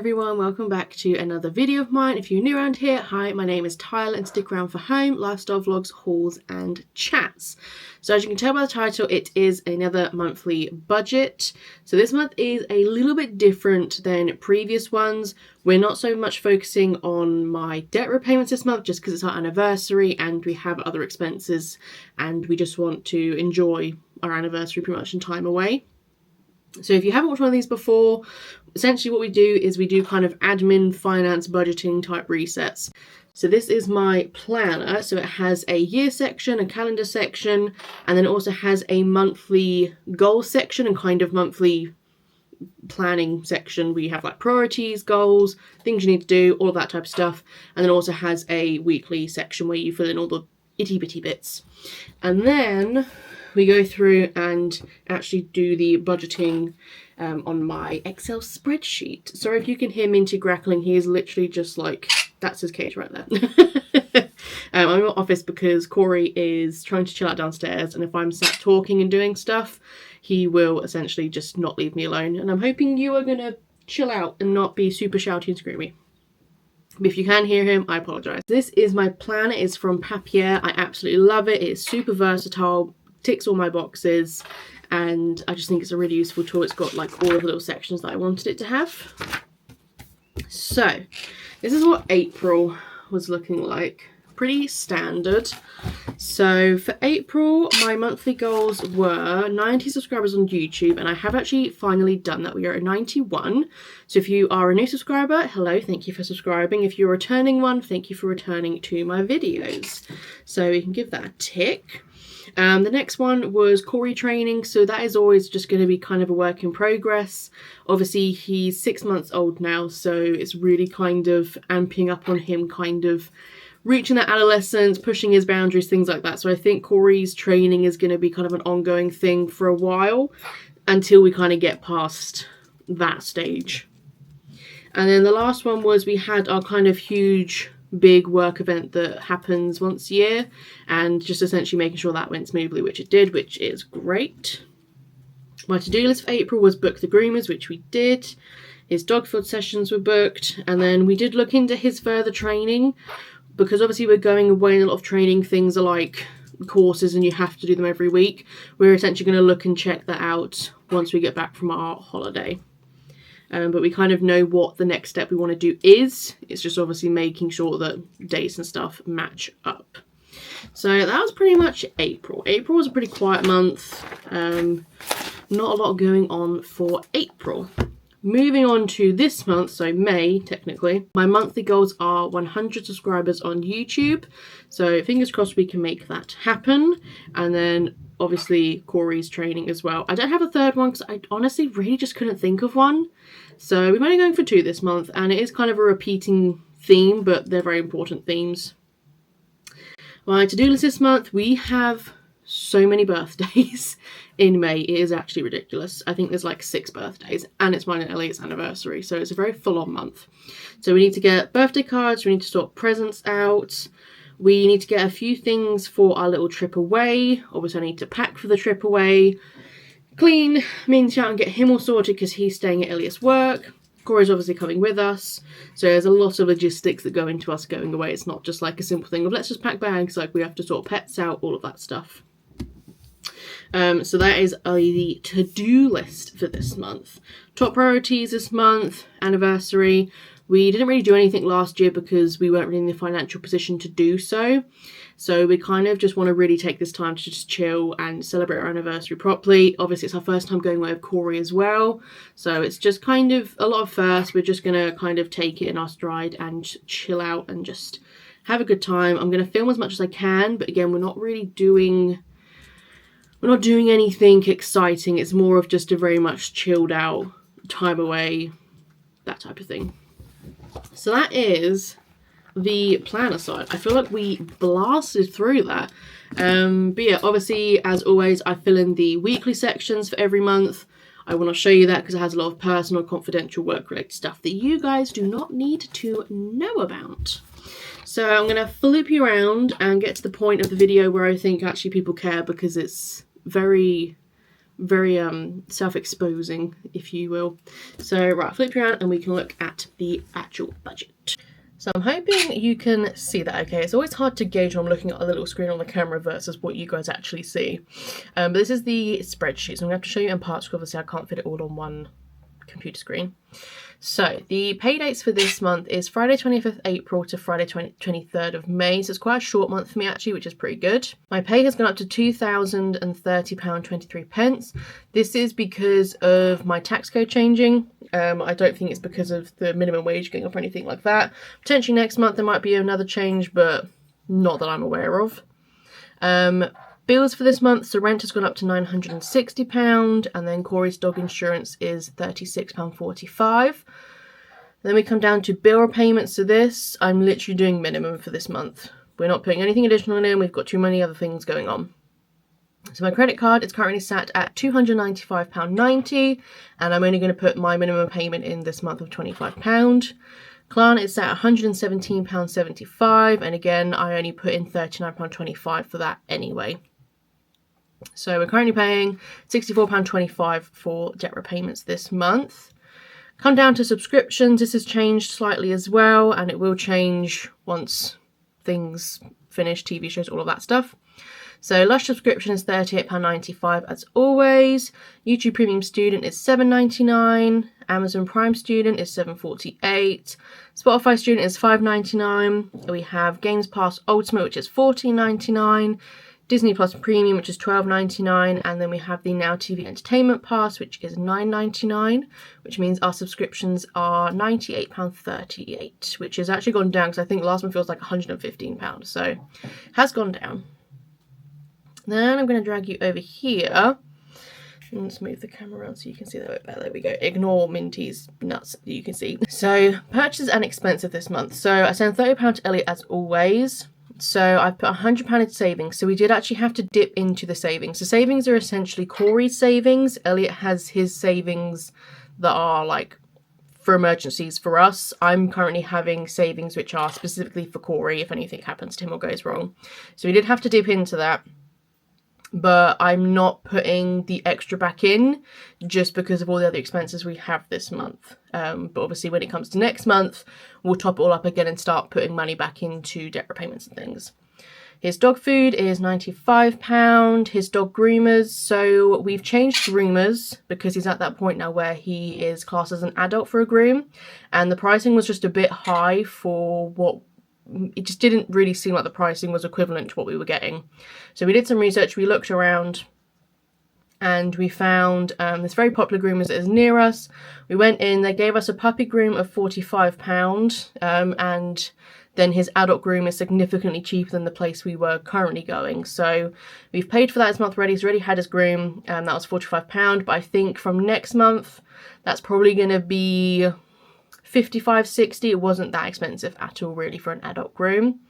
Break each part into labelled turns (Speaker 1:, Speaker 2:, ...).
Speaker 1: everyone, welcome back to another video of mine. If you're new around here, hi, my name is Tyler and stick around for home, lifestyle vlogs, hauls and chats. So as you can tell by the title, it is another monthly budget. So this month is a little bit different than previous ones. We're not so much focusing on my debt repayments this month just because it's our anniversary and we have other expenses and we just want to enjoy our anniversary pretty much in time away. So if you haven't watched one of these before, essentially what we do is we do kind of admin, finance, budgeting type resets. So this is my planner. So it has a year section, a calendar section, and then it also has a monthly goal section and kind of monthly planning section where you have like priorities, goals, things you need to do, all of that type of stuff. And then also has a weekly section where you fill in all the itty bitty bits. And then we go through and actually do the budgeting on my Excel spreadsheet. Sorry if you can hear Minty grackling. He is literally just like, that's his cage right there. I'm in my office because Corey is trying to chill out downstairs, and if I'm sat talking and doing stuff, he will essentially just not leave me alone. And I'm hoping you are going to chill out and not be super shouty and screamy. But if you can hear him, I apologise. This is my planner. It's from Papier. I absolutely love it. It's super versatile, ticks all my boxes, and I just think it's a really useful tool. It's got like all of the little sections that I wanted it to have. So this is what April was looking like. Pretty standard. So for April, my monthly goals were 90 subscribers on YouTube, and I have actually finally done that. We are at 91. So if you are a new subscriber, hello, thank you for subscribing. If you're a returning one, thank you for returning to my videos. So you can give that a tick. The next one was Corey training, so that is always just going to be kind of a work in progress. Obviously he's 6 months old now, so it's really kind of amping up on him, kind of reaching that adolescence, pushing his boundaries, things like that. So I think Corey's training is going to be kind of an ongoing thing for a while until we kind of get past that stage. And then the last one was we had our kind of huge big work event that happens once a year, and just essentially making sure that went smoothly, which it did, which is great. My to-do list for April was book the groomers, which we did. His dog field sessions were booked, and then we did look into his further training, because obviously we're going away and a lot of training things are like courses and you have to do them every week. We're essentially going to look and check that out once we get back from our holiday. But we kind of know what the next step we want to do is. It's just obviously making sure that dates and stuff match up. So that was pretty much April. April was a pretty quiet month. Not a lot going on for April. Moving on to this month, so May technically, my monthly goals are 100 subscribers on YouTube. So fingers crossed we can make that happen. And then obviously Corey's training as well. I don't have a third one because I honestly really just couldn't think of one. So we're only going for 2 this month, and it is kind of a repeating theme, but they're very important themes. My to-do list this month, we have so many birthdays in May. It is actually ridiculous. I think there's like 6 birthdays, and it's mine and Elliot's anniversary, so it's a very full-on month. So we need to get birthday cards, we need to sort presents out, we need to get a few things for our little trip away. Obviously I need to pack for the trip away, clean, Minty out and get him all sorted because he's staying at Elliot's work. Corey's obviously coming with us, so there's a lot of logistics that go into us going away. It's not just like a simple thing of let's just pack bags, like we have to sort pets out, all of that stuff. So that is the to-do list for this month. Top priorities this month, anniversary. We didn't really do anything last year because we weren't really in the financial position to do so. So we kind of just want to really take this time to just chill and celebrate our anniversary properly. Obviously it's our first time going away with Corey as well. So it's just kind of a lot of firsts. We're just going to kind of take it in our stride and chill out and just have a good time. I'm going to film as much as I can, but again, we're not doing anything exciting. It's more of just a very much chilled out time away, that type of thing. So that is the planner side. I feel like we blasted through that. But yeah, obviously, as always, I fill in the weekly sections for every month. I want to show you that because it has a lot of personal, confidential, work-related stuff that you guys do not need to know about. So I'm going to flip you around and get to the point of the video where I think actually people care, because it's very very self-exposing, if you will. So right, flip you around and we can look at the actual budget. So I'm hoping you can see that okay. It's always hard to gauge when I'm looking at a little screen on the camera versus what you guys actually see. But this is the spreadsheet, so I'm going to have to show you in parts because obviously I can't fit it all on one computer screen. So the pay dates for this month is Friday 25th April to Friday 23rd of May. So it's quite a short month for me actually, which is pretty good. My pay has gone up to £2,030.23. This is because of my tax code changing. I don't think it's because of the minimum wage going up or anything like that. Potentially next month there might be another change, but not that I'm aware of. Bills for this month, so rent has gone up to £960, and then Corey's dog insurance is £36.45. Then we come down to bill repayments. So this, I'm literally doing minimum for this month. We're not putting anything additional in, we've got too many other things going on. So my credit card is currently sat at £295.90, and I'm only going to put my minimum payment in this month of £25. Klarna is set at £117.75, and again, I only put in £39.25 for that anyway. So we're currently paying £64.25 for debt repayments this month. Come down to subscriptions. This has changed slightly as well, and it will change once things finish, TV shows, all of that stuff. So Lush subscription is £38.95 as always. YouTube Premium Student is £7.99. Amazon Prime Student is £7.48. Spotify Student is £5.99. We have Games Pass Ultimate, which is £14.99. Disney Plus Premium, which is £12.99, and then we have the Now TV Entertainment Pass, which is £9.99, which means our subscriptions are £98.38, which has actually gone down because I think last month it was like £115, so it has gone down. Then I'm going to drag you over here. Let's move the camera around so you can see that a bit better. There we go. Ignore Minty's nuts that you can see. So purchases and expenses this month. So I sent £30 to Elliot as always. So I've put £100 into savings. So we did actually have to dip into the savings. The savings are essentially Corey's savings. Elliot has his savings that are like for emergencies for us. I'm currently having savings which are specifically for Corey if anything happens to him or goes wrong. So we did have to dip into that. But I'm not putting the extra back in just because of all the other expenses we have this month. But obviously when it comes to next month, we'll top it all up again and start putting money back into debt repayments and things. His dog food is £95. His dog groomers, so we've changed groomers because he's at that point now where he is classed as an adult for a groom. And the pricing was just a bit high for what it just didn't really seem like the pricing was equivalent to what we were getting. So we did some research, we looked around, and we found this very popular groomers that is near us. We went in, they gave us a puppy groom of £45, and then his adult groom is significantly cheaper than the place we were currently going. So we've paid for that this month already. He's already had his groom, and that was £45, but I think from next month, that's probably going to be £55, £60. It wasn't that expensive at all really for an adult groom.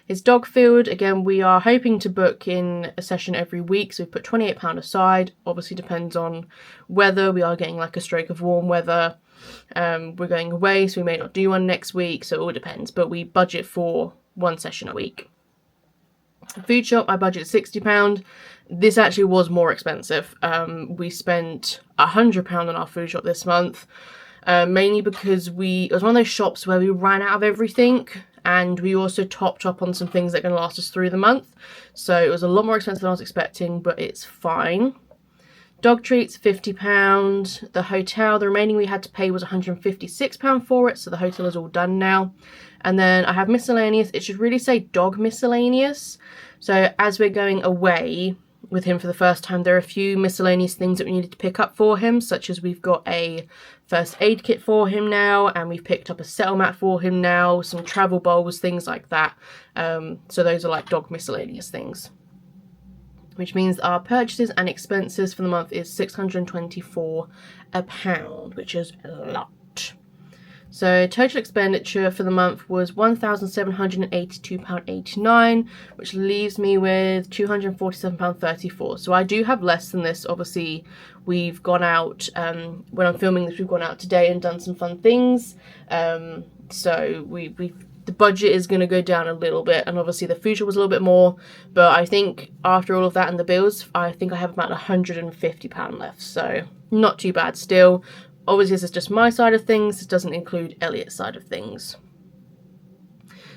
Speaker 1: His dog food, again, we are hoping to book in a session every week, so we've put £28 aside. Obviously depends on weather. We are getting like a stroke of warm weather. We're going away, so we may not do one next week, so it all depends, but we budget for one session a week. Food shop, I budgeted £60. This actually was more expensive. We spent £100 on our food shop this month. Mainly because it was one of those shops where we ran out of everything, and we also topped up on some things that are going to last us through the month. So it was a lot more expensive than I was expecting, but it's fine. Dog treats, £50. The hotel, the remaining we had to pay was £156 for it, so the hotel is all done now. And then I have miscellaneous. It should really say dog miscellaneous. So as we're going away with him for the first time, there are a few miscellaneous things that we needed to pick up for him, such as we've got a first aid kit for him now, and we've picked up a settle mat for him now, some travel bowls, things like that. So those are like dog miscellaneous things, which means our purchases and expenses for the month is £624, which is a lot. So total expenditure for the month was £1,782.89, which leaves me with £247.34. So I do have less than this. Obviously, we've gone out, when I'm filming this, we've gone out today and done some fun things. So we've the budget is going to go down a little bit, and obviously the future was a little bit more, but I think after all of that and the bills, I think I have about £150 left, so not too bad still. Obviously this is just my side of things, this doesn't include Elliot's side of things.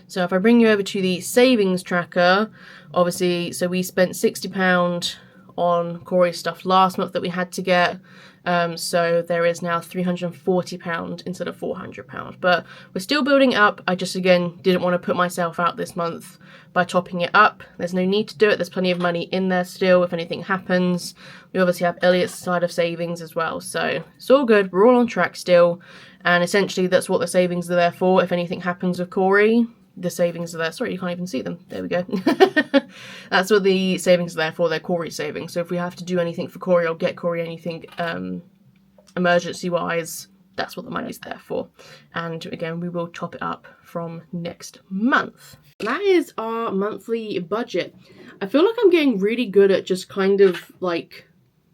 Speaker 1: So if I bring you over to the savings tracker, obviously, so we spent £60 on Corey's stuff last month that we had to get. So there is now £340 instead of £400. But we're still building up. I just, again, didn't want to put myself out this month by topping it up. There's no need to do it. There's plenty of money in there still if anything happens. We obviously have Elliot's side of savings as well. So it's all good. We're all on track still. And essentially that's what the savings are there for. If anything happens with Corey, the savings are there. Sorry, you can't even see them. There we go. That's what the savings are there for. They're Corey savings. So if we have to do anything for Corey or get Corey anything emergency wise, that's what the money's there for. And again, we will top it up from next month. That is our monthly budget. I feel like I'm getting really good at just kind of like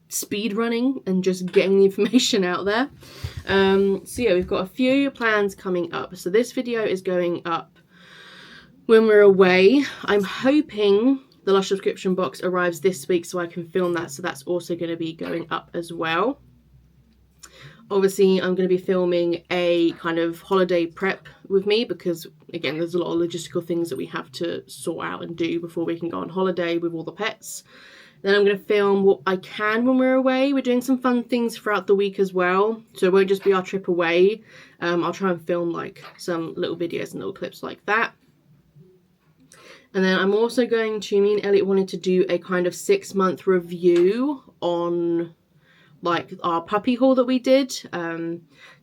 Speaker 1: speed running and just getting the information out there. So yeah, we've got a few plans coming up. So this video is going up when we're away. I'm hoping the Lush subscription box arrives this week so I can film that, so that's also going to be going up as well. Obviously I'm going to be filming a kind of holiday prep with me because, again, there's a lot of logistical things that we have to sort out and do before we can go on holiday with all the pets. Then I'm going to film what I can when we're away. We're doing some fun things throughout the week as well, so it won't just be our trip away. I'll try and film like some little videos and little clips like that. And then I'm also going to, me and Elliot wanted to do a kind of 6-month review on like our puppy haul that we did,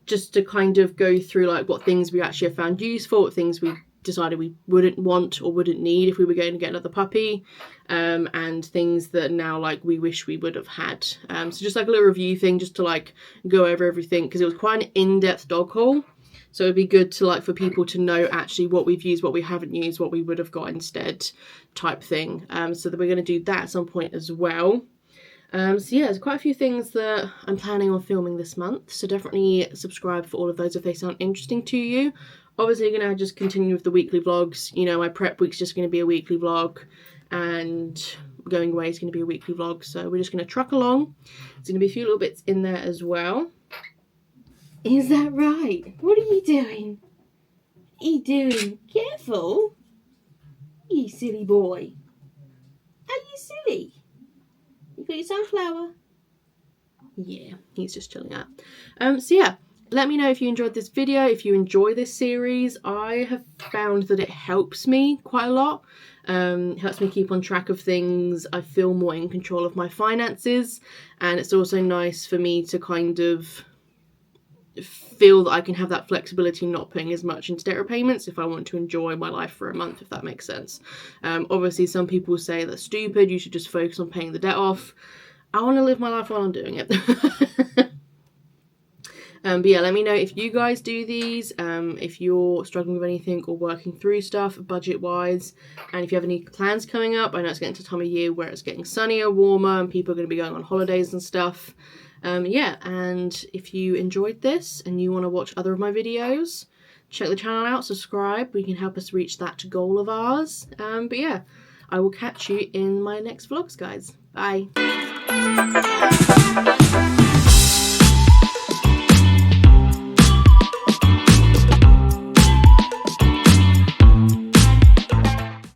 Speaker 1: just to kind of go through like what things we actually have found useful, what things we decided we wouldn't want or wouldn't need if we were going to get another puppy, and things that now like we wish we would have had. So just like a little review thing just to like go over everything, because it was quite an in-depth dog haul. So it'd be good to like for people to know actually what we've used, what we haven't used, what we would have got instead type thing. So that we're going to do that at some point as well. So yeah, there's quite a few things that I'm planning on filming this month. So definitely subscribe for all of those if they sound interesting to you. Obviously you're going to just continue with the weekly vlogs. You know, my prep week's just going to be a weekly vlog, and going away is going to be a weekly vlog. So we're just going to truck along. There's going to be a few little bits in there as well. Is that right? What are you doing? What are you doing? Careful. You silly boy. Are you silly? You got your sunflower? Yeah, he's just chilling out. So yeah, let me know if you enjoyed this video, if you enjoy this series. I have found that it helps me quite a lot. Helps me keep on track of things. I feel more in control of my finances, and it's also nice for me to kind of feel that I can have that flexibility, not putting as much into debt repayments if I want to enjoy my life for a month, if that makes sense. Obviously some people say that's stupid, you should just focus on paying the debt off. I want to live my life while I'm doing it. But yeah, let me know if you guys do these, if you're struggling with anything or working through stuff budget wise, and if you have any plans coming up. I know it's getting to the time of year where it's getting sunnier, warmer, and people are going to be going on holidays and stuff. Yeah, and if you enjoyed this and you want to watch other of my videos, check the channel out, subscribe. We can help us reach that goal of ours. But yeah, I will catch you in my next vlogs, guys. Bye.